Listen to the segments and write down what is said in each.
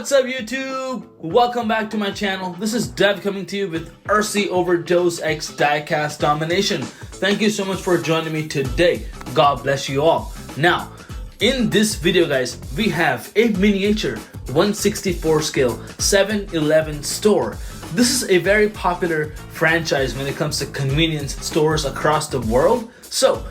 What's up YouTube? Welcome back to my channel. This is Dev coming to you with RC Overdose X Diecast Domination. Thank you so much for joining me today. God bless you all. Now, in this video guys, we have a miniature 1/64 scale 7-Eleven store. This is a very popular franchise when it comes to convenience stores across the world. So,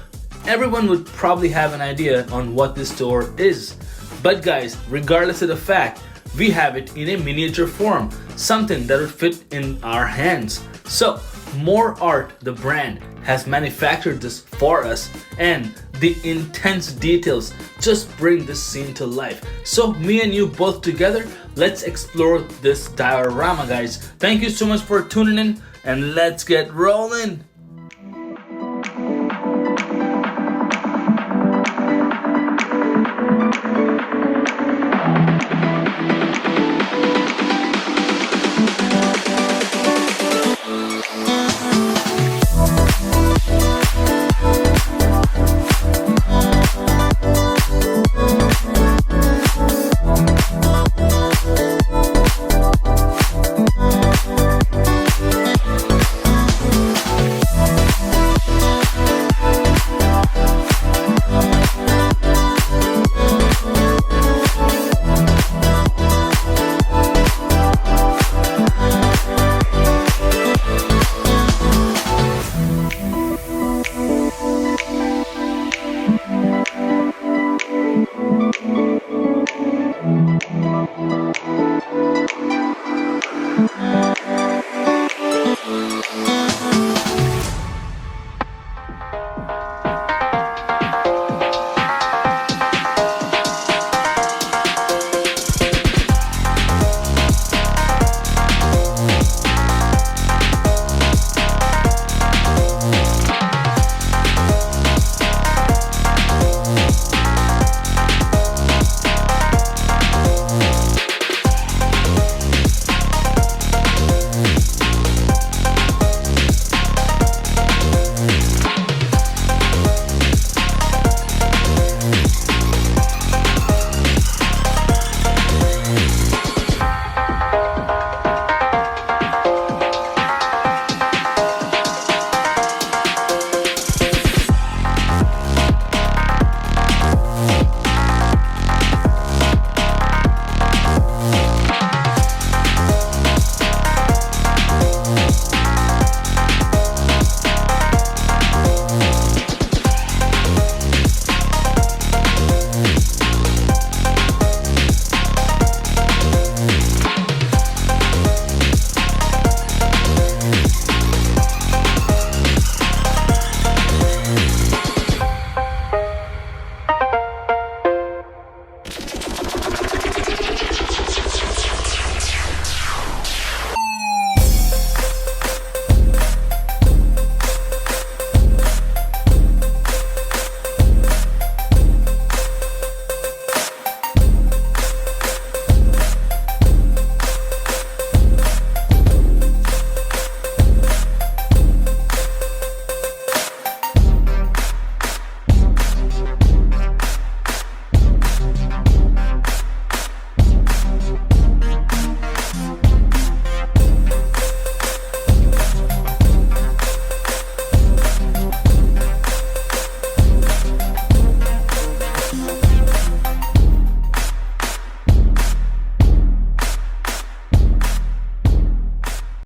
everyone would probably have an idea on what this store is. But guys, regardless of the fact, we have it in a miniature form, something that would fit in our hands. So, Moreart, the brand, has manufactured this for us, and the intense details just bring this scene to life. So, me and you both together, let's explore this diorama, guys. Thank you so much for tuning in, and let's get rolling.